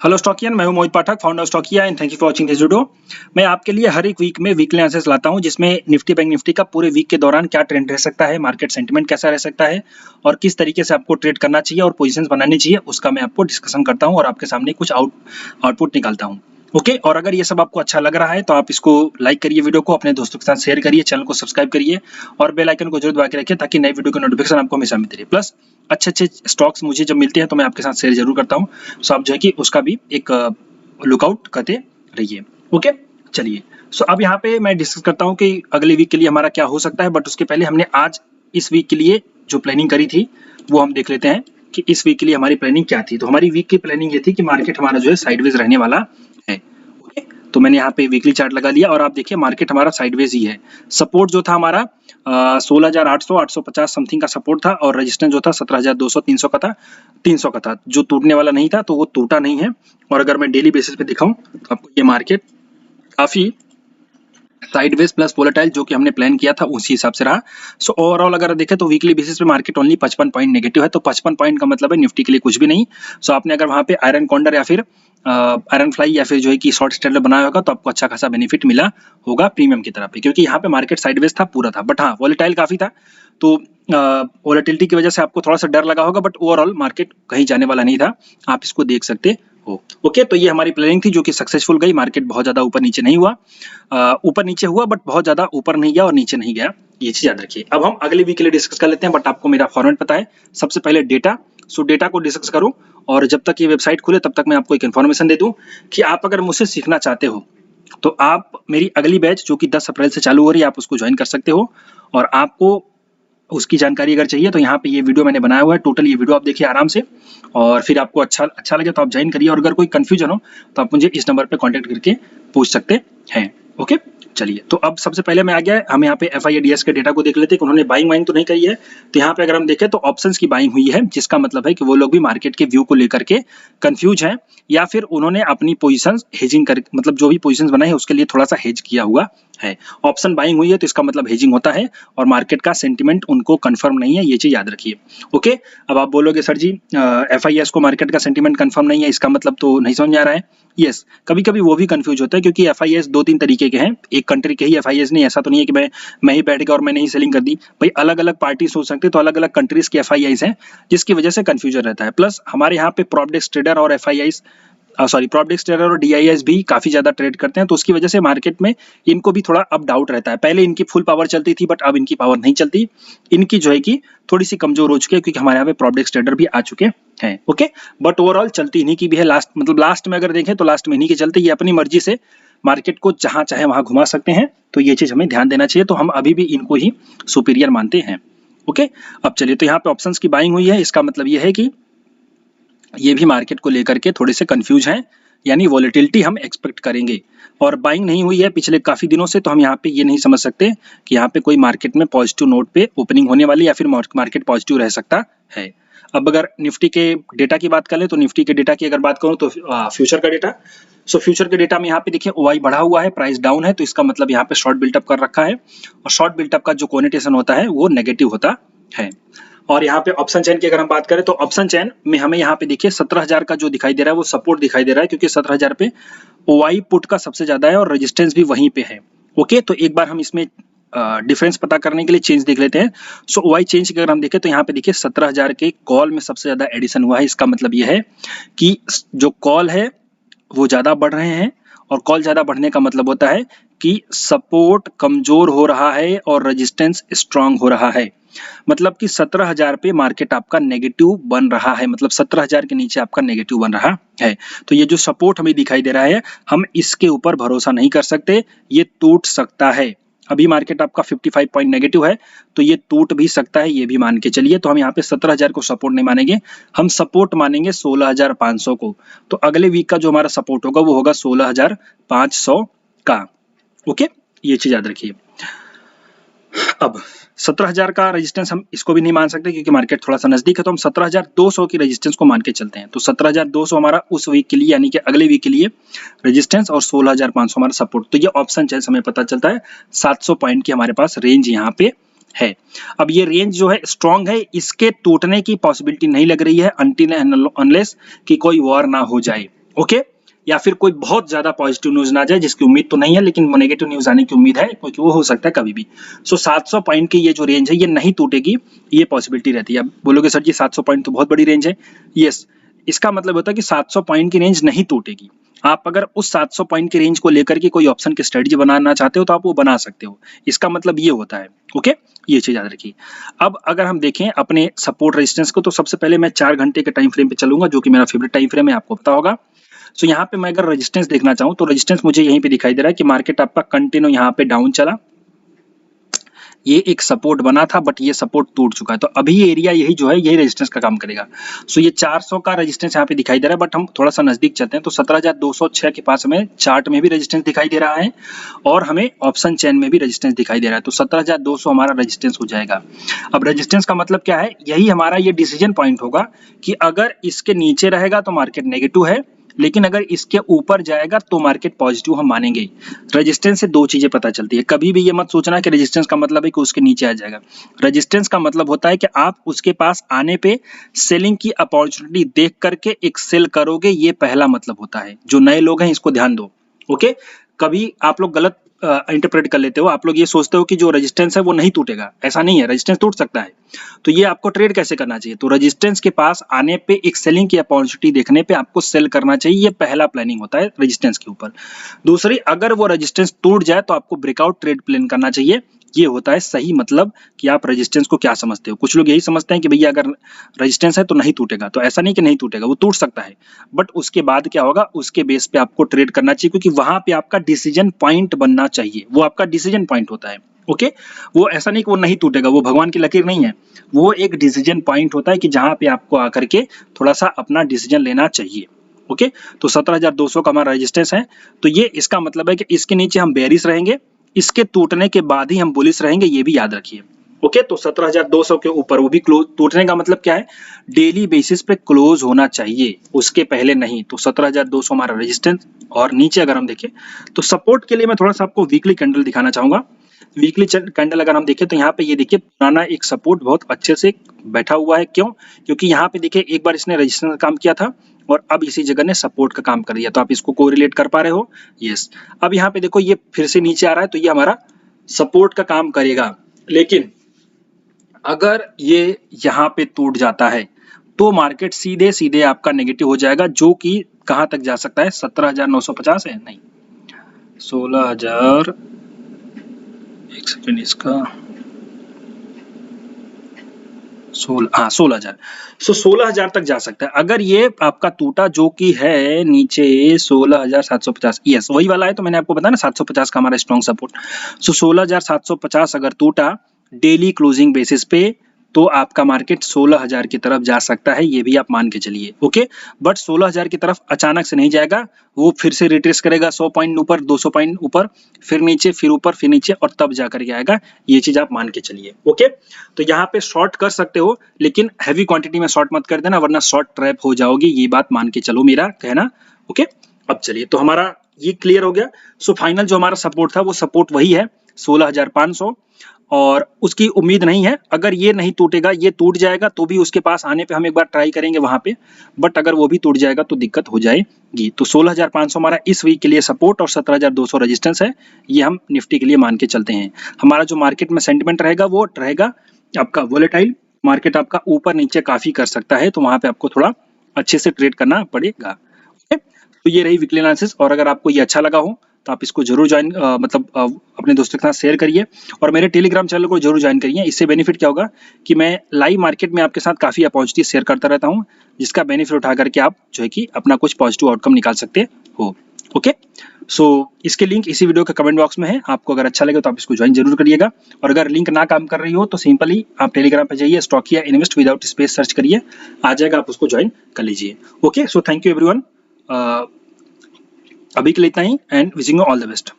Hello Stockian, मैं हूं Mohit Pathak, founder of Stockia and thank you for watching this video. मैं आपके लिए हर एक वीक में वीकली एनालिसिस लाता हूं जिसमें निफ्टी बैंक निफ्टी का पूरे वीक के दौरान क्या ट्रेंड रह सकता है, मार्केट सेंटीमेंट कैसा रह सकता है और किस तरीके से आपको ट्रेड करना चाहिए और पोजीशंस बनानी चाहिए, उसका मैं आपको डिस्कशन करता हूं और आपके सामने कुछ आउटपुट निकालता हूं। ओके, और अगर ये सब आपको अच्छा लग रहा है तो आप इसको लाइक करिए, वीडियो को अपने दोस्तों के साथ शेयर करिए, चैनल को सब्सक्राइब करिए और बेल आइकन को जरूर दबा के रखिए ताकि नई वीडियो की नोटिफिकेशन आपको हमेशा मिलती रहे। प्लस अच्छे स्टॉक्स मुझे जब मिलते हैं तो मैं आपके साथ शेयर जरूर करता हूँ, सो आप जो है कि उसका भी एक लुकआउट करते रहिए। ओके, चलिए। सो अब यहाँ पे मैं डिस्कस करता हूँ कि अगले वीक के लिए हमारा क्या हो सकता है, बट उसके पहले हमने आज इस वीक के लिए जो प्लानिंग करी थी वो हम देख लेते हैं कि इस वीक के लिए हमारी प्लानिंग क्या थी। तो हमारी वीक की प्लानिंग ये थी कि मार्केट हमारा जो है साइडवेज रहने वाला है। ओके, तो मैंने यहाँ पे वीकली चार्ट लगा लिया और आप देखिए मार्केट हमारा साइडवेज ही है। सपोर्ट जो था हमारा 16,800 850 समथिंग का सपोर्ट था और रेजिस्टेंस जो था 17,200 300 का था जो टूटने वाला नहीं था, तो वो टूटा नहीं है। और अगर मैं डेली बेसिस पे दिखाऊं तो आपको ये मार्केट काफी साइडवेज प्लस वोलेटाइल जो कि हमने प्लान किया था उसी हिसाब से रहा। सो ओवरऑल अगर देखें तो वीकली बेसिस पे मार्केट ओनली 55 पॉइंट नेगेटिव है, तो 55 पॉइंट का मतलब है निफ्टी के लिए कुछ भी नहीं। सो आपने अगर वहां पे आयरन कॉन्डर या फिर आयरन फ्लाई या फिर जो है कि शॉर्ट स्ट्रेडर बनाया होगा तो आपको अच्छा खासा बेनिफिट मिला होगा प्रीमियम की तरफ पे, क्योंकि यहाँ पे मार्केट साइडवेज था, पूरा था, बट हाँ वोलेटाइल काफी था, तो वोलेटिलिटी की वजह से आपको थोड़ा सा डर लगा होगा, बट ओवरऑल मार्केट कहीं जाने वाला नहीं था, आप इसको देख सकते हो। ओके, तो ये हमारी प्लानिंग थी जो कि सक्सेसफुल गई। मार्केट बहुत ज्यादा ऊपर नीचे नहीं हुआ, ऊपर नीचे हुआ बट बहुत ज्यादा ऊपर नहीं गया और नीचे नहीं गया, ये चीज याद रखिए। अब हम अगले वीक के लिए डिस्कस कर लेते हैं, बट आपको मेरा फॉर्मेट पता है। सबसे पहले डेटा, सो डेटा को डिस्कस करूं और जब तक ये वेबसाइट खुले तब तक मैं आपको एक इन्फॉर्मेशन दे दूं कि आप अगर मुझसे सीखना चाहते हो तो आप मेरी अगली बैच जो कि 10 अप्रैल से चालू हो रही है आप उसको ज्वाइन कर सकते हो। और आपको उसकी जानकारी अगर चाहिए तो यहाँ पे ये वीडियो मैंने बनाया हुआ है, टोटल ये वीडियो आप देखिए आराम से, और फिर आपको अच्छा लगे तो आप ज्वाइन करिए। और अगर कोई कंफ्यूजन हो तो आप मुझे इस नंबर पे कांटेक्ट करके पूछ सकते हैं। ओके, चलिए। तो अब सबसे पहले मैं आ गया, हम यहाँ पे FIADS के डेटा को देख लेते हैं कि उन्होंने बाइंग वाइंग तो नहीं करी है। तो यहाँ पे अगर हम देखें तो ऑप्शंस की बाइंग हुई है, जिसका मतलब है कि वो लोग भी मार्केट के व्यू को लेकर के कंफ्यूज हैं, या फिर उन्होंने अपनी पोजीशंस हेजिंग कर, मतलब जो भी पोजीशंस बनाई है उसके लिए थोड़ा सा हेज किया हुआ है। ऑप्शन बाइंग हुई है तो इसका मतलब हेजिंग होता है और मार्केट का सेंटीमेंट उनको कंफर्म नहीं है, ये चीज याद रखिए। ओके, अब आप बोलोगे सर जी FIS को मार्केट का सेंटीमेंट कंफर्म नहीं है, इसका मतलब तो नहीं समझ में आ रहा है। यस, कभी कभी वो भी कंफ्यूज होता है, क्योंकि FIS दो तीन तरीके के हैं, एक कंट्री के ही FIS नहीं, ऐसा तो नहीं है कि मैं ही बैठ गया और मैंने ही सेलिंग कर दी भाई, अलग अलग पार्टी सोच सकते, तो अलग अलग कंट्रीज के FIS हैं जिसकी वजह से कंफ्यूजन रहता है। प्लस हमारे यहाँ पे प्रॉपडेक्स ट्रेडर और FIS प्रॉपडेक्स ट्रेडर और DIS भी काफी ज्यादा ट्रेड करते हैं, तो उसकी वजह से मार्केट में इनको भी थोड़ा अप डाउट रहता है। पहले इनकी फुल पावर चलती थी बट अब इनकी पावर नहीं चलती, इनकी जो है कि थोड़ी सी कमजोर हो चुकी है, क्योंकि हमारे यहाँ पे प्रॉपडेक्स ट्रेडर भी आ चुके हैं। ओके, बट ओवरऑल चलती इन्हीं की भी है। लास्ट में अगर देखें तो लास्ट में इन्हीं के चलते, ये अपनी मर्जी से मार्केट को जहां चाहे वहां घुमा सकते हैं, तो ये चीज हमें ध्यान देना चाहिए। तो हम अभी भी इनको ही सुपीरियर मानते हैं। ओके, अब चलिए, तो यहाँ पे ऑप्शंस की बाइंग हुई है, इसका मतलब ये है कि ये भी मार्केट को लेकर के थोड़े से कंफ्यूज हैं, यानी वॉलेटिलिटी हम एक्सपेक्ट करेंगे। और बाइंग नहीं हुई है पिछले काफी दिनों से, तो हम यहाँ पे ये नहीं समझ सकते कि यहाँ पे कोई मार्केट में पॉजिटिव नोट पे ओपनिंग होने वाली या फिर मार्केट पॉजिटिव रह सकता है। अब अगर निफ्टी के डेटा की बात करें तो निफ्टी के डेटा की अगर बात करूं तो फ्यूचर का डेटा, सो फ्यूचर के डेटा में यहाँ पे देखिए OI बढ़ा हुआ है, प्राइस डाउन है, तो इसका मतलब यहाँ पे शॉर्ट बिल्टअप कर रखा है और शॉर्ट बिल्टअप का जो कोनिटेशन होता है वो नेगेटिव होता है। और यहाँ पे ऑप्शन चेन की अगर हम बात करें तो ऑप्शन चेन में हमें यहाँ पे देखिए 17,000 का जो दिखाई दे रहा है वो सपोर्ट दिखाई दे रहा है, क्योंकि 17,000 पे OI पुट का सबसे ज्यादा है और रेजिस्टेंस भी वहीं पे है। ओके, तो एक बार हम इसमें डिफरेंस पता करने के लिए चेंज देख लेते हैं। सो OI चेंज की अगर हम देखें तो यहाँ पे देखिए 17,000 के कॉल में सबसे ज्यादा एडिशन हुआ है। इसका मतलब यह है कि जो कॉल है वो ज्यादा बढ़ रहे हैं, और कॉल ज्यादा बढ़ने का मतलब होता है कि सपोर्ट कमजोर हो रहा है और रेजिस्टेंस स्ट्रांग हो रहा है। मतलब कि 17,000 पे मार्केट आपका नेगेटिव बन रहा है, मतलब 17,000 के नीचे आपका नेगेटिव बन रहा है। तो ये जो सपोर्ट हमें दिखाई दे रहा है, हम इसके ऊपर भरोसा नहीं कर सकते, ये टूट सकता है। अभी मार्केट आपका 55 पॉइंट नेगेटिव है, तो ये टूट भी सकता है, ये भी मान के चलिए। तो हम यहाँ पे 17,000 को सपोर्ट नहीं मानेंगे, हम सपोर्ट मानेंगे 16,500 को। तो अगले वीक का जो हमारा सपोर्ट होगा वो होगा 16,500 का। ओके, ये चीज याद रखिए। अब 17,000 का रेजिस्टेंस हम इसको भी नहीं मान सकते, क्योंकि मार्केट थोड़ा सा नजदीक है, तो हम 17,200 की रेजिस्टेंस को मान के चलते हैं। तो 17,200 हमारा उस वीक के लिए, यानी कि अगले वीक के लिए रेजिस्टेंस, और 16,500 हमारा सपोर्ट। तो ये ऑप्शन चेन हमें पता चलता है 700 पॉइंट की हमारे पास रेंज यहाँ पे है। अब ये रेंज जो है स्ट्रॉन्ग है, इसके टूटने की पॉसिबिलिटी नहीं लग रही है अनटिल एंड अनलेस कि कोई वॉर ना हो जाए। ओके, या फिर कोई बहुत ज्यादा पॉजिटिव न्यूज ना जाए, जिसकी उम्मीद तो नहीं है लेकिन नेगेटिव न्यूज आने की उम्मीद है, क्योंकि वो हो सकता है कभी भी। सो 700 पॉइंट की ये जो रेंज है ये नहीं टूटेगी, ये पॉसिबिलिटी रहती है। अब बोलोगे सर जी 700 पॉइंट तो बहुत बड़ी रेंज है। यस, इसका मतलब होता है कि 700 पॉइंट की रेंज नहीं टूटेगी। आप अगर उस 700 पॉइंट की रेंज को लेकर के कोई ऑप्शन की स्ट्रेटजी बनाना चाहते हो तो आप वो बना सकते हो, इसका मतलब ये होता है। ओके, ये चीज याद रखिए। अब अगर हम देखें अपने सपोर्ट रेजिस्टेंस को, तो सबसे पहले मैं 4 घंटे के टाइम फ्रेम पे चलूंगा, जो कि मेरा फेवरेट टाइम फ्रेम है, आपको पता होगा। सो यहाँ पे मैं अगर रेजिस्टेंस देखना चाहूँ तो रेजिस्टेंस मुझे यहीं पे दिखाई दे रहा है कि मार्केट आपका कंटिन्यू यहाँ पे डाउन चला, ये एक सपोर्ट बना था बट ये सपोर्ट टूट चुका है, तो अभी ये एरिया यही जो है यही रेजिस्टेंस का काम करेगा। सो ये 400 का रेजिस्टेंस यहाँ पे दिखाई दे रहा है, बट हम थोड़ा सा नजदीक चलते हैं तो 17,206 के पास हमें चार्ट में भी रेजिस्टेंस दिखाई दे रहा है और हमें ऑप्शन चेन में भी रेजिस्टेंस दिखाई दे रहा है, तो 17,200 हमारा रेजिस्टेंस हो जाएगा। अब रेजिस्टेंस का मतलब क्या है, यही हमारा ये डिसीजन पॉइंट होगा कि अगर इसके नीचे रहेगा तो मार्केट नेगेटिव है, लेकिन अगर इसके ऊपर जाएगा तो मार्केट पॉजिटिव हम मानेंगे। रेजिस्टेंस से दो चीजें पता चलती है, कभी भी ये मत सोचना कि रेजिस्टेंस का मतलब है कि उसके नीचे आ जाएगा। रेजिस्टेंस का मतलब होता है कि आप उसके पास आने पे सेलिंग की अपॉर्चुनिटी देख करके एक सेल करोगे, ये पहला मतलब होता है। जो नए लोग हैं इसको ध्यान दो। ओके, कभी आप लोग गलत इंटरप्रेट कर लेते हो, आप लोग ये सोचते हो कि जो रेजिस्टेंस है वो नहीं टूटेगा, ऐसा नहीं है, रेजिस्टेंस टूट सकता है। तो ये आपको ट्रेड कैसे करना चाहिए, तो रेजिस्टेंस के पास आने पे एक सेलिंग की अपॉर्चुनिटी देखने पे आपको सेल करना चाहिए, ये पहला प्लानिंग होता है रेजिस्टेंस के ऊपर। दूसरी, अगर वो रेजिस्टेंस टूट जाए तो आपको ब्रेकआउट ट्रेड प्लान करना चाहिए, ये होता है सही मतलब कि आप रेजिस्टेंस को क्या समझते हो। कुछ लोग यही समझते हैं कि भैया अगर रेजिस्टेंस है तो नहीं टूटेगा, तो ऐसा नहीं कि नहीं टूटेगा, वो टूट सकता है, बट उसके बाद क्या होगा, उसके बेस पे आपको ट्रेड करना चाहिए, क्योंकि वहां पे आपका डिसीजन पॉइंट बनना चाहिए, वो आपका डिसीजन पॉइंट होता है। ओके, वो ऐसा नहीं कि वो नहीं टूटेगा, वो भगवान की लकीर नहीं है, वो एक डिसीजन पॉइंट होता है कि जहां पे आपको आकर के थोड़ा सा अपना डिसीजन लेना चाहिए। ओके, तो 17,200 का हमारा रेजिस्टेंस है, तो ये इसका मतलब है कि इसके नीचे हम बेरिश रहेंगे, इसके टूटने के बाद ही हम बुलिश रहेंगे, ये भी याद रखिए। ओके, तो 17,200 के ऊपर, वो भी क्लोज, टूटने का मतलब क्या है, डेली बेसिस पे क्लोज होना चाहिए, उसके पहले नहीं। तो 17,200 हमारा रेजिस्टेंस, और नीचे अगर हम देखें तो सपोर्ट के लिए मैं थोड़ा सा आपको वीकली कैंडल दिखाना चाहूंगा। वीकली कैंडल अगर हम देखें तो यहाँ पे ये देखिए पुराना एक सपोर्ट बहुत अच्छे से बैठा हुआ है, क्यों, क्योंकि यहाँ पे देखिए एक बार इसने रेजिस्टेंस का काम किया था और अब इसी जगह ने सपोर्ट का काम कर दिया, तो आप इसको कोरिलेट कर पा रहे हो। यस, अब यहाँ पे देखो ये फिर से नीचे आ रहा है, तो ये हमारा सपोर्ट का काम करेगा, लेकिन अगर ये यहाँ पे टूट जाता है तो मार्केट सीधे सीधे आपका नेगेटिव हो जाएगा, जो कि कहां तक जा सकता है, 17,950 है, नहीं 16,000, एक सेकेंड, इसका 16,000, सो 16,000 तक जा सकता है अगर ये आपका टूटा, जो कि है नीचे 16,750। यस, वही वाला है, तो मैंने आपको बताया ना 750 का हमारा स्ट्रॉन्ग सपोर्ट। सो 16,750 अगर टूटा डेली क्लोजिंग बेसिस पे, तो आपका मार्केट 16,000 की तरफ जा सकता है, ये भी आप मान के चलिए। ओके, बट 16,000 की तरफ अचानक से नहीं जाएगा, वो फिर से रिट्रेस करेगा 100 पॉइंट ऊपर, 200 पॉइंट ऊपर, फिर नीचे, फिर ऊपर, फिर नीचे, और तब जाकर के आएगा, ये चीज आप मान के चलिए। ओके, तो यहाँ पे शॉर्ट कर सकते हो, लेकिन हैवी क्वांटिटी में शॉर्ट मत कर देना, वरना शॉर्ट ट्रैप हो जाओगी, ये बात मान के चलो, मेरा कहना। ओके, अब चलिए, तो हमारा ये क्लियर हो गया। सो फाइनल जो हमारा सपोर्ट था वो सपोर्ट वही है 16,500, और उसकी उम्मीद नहीं है, अगर ये नहीं टूटेगा, ये टूट जाएगा तो भी उसके पास आने पे हम एक बार ट्राई करेंगे वहां पे, बट अगर वो भी टूट जाएगा तो दिक्कत हो जाएगी। तो 16,500 हमारा इस वीक के लिए सपोर्ट और 17,200 रेजिस्टेंस है, ये हम निफ्टी के लिए मान के चलते हैं। हमारा जो मार्केट में सेंटिमेंट रहेगा वो रहेगा आपका वोलेटाइल, मार्केट आपका ऊपर नीचे काफी कर सकता है, तो वहां पे आपको थोड़ा अच्छे से ट्रेड करना पड़ेगा। तो ये रही वीकली एनालिसिस, और अगर आपको ये अच्छा लगा हो तो आप इसको जरूर ज्वाइन अपने दोस्तों के साथ शेयर करिए, और मेरे टेलीग्राम चैनल को जरूर ज्वाइन करिए। इससे बेनिफिट क्या होगा कि मैं लाइव मार्केट में आपके साथ काफी अपॉर्चुनिटी शेयर करता रहता हूं, जिसका बेनिफिट उठा करके आप जो है कि अपना कुछ पॉजिटिव आउटकम निकाल सकते हो। ओके, सो इसके लिंक इसी वीडियो के कमेंट बॉक्स में है, आपको अगर अच्छा लगे तो आप इसको ज्वाइन जरूर करिएगा, और अगर लिंक ना काम कर रही हो तो सिंपली आप टेलीग्राम पे जाइए, Stockia invest without space search करिए, आ जाएगा, आप उसको ज्वाइन कर लीजिए। Okay, so thank you everyone, अभी के लिए इतना ही, and wishing you all the best.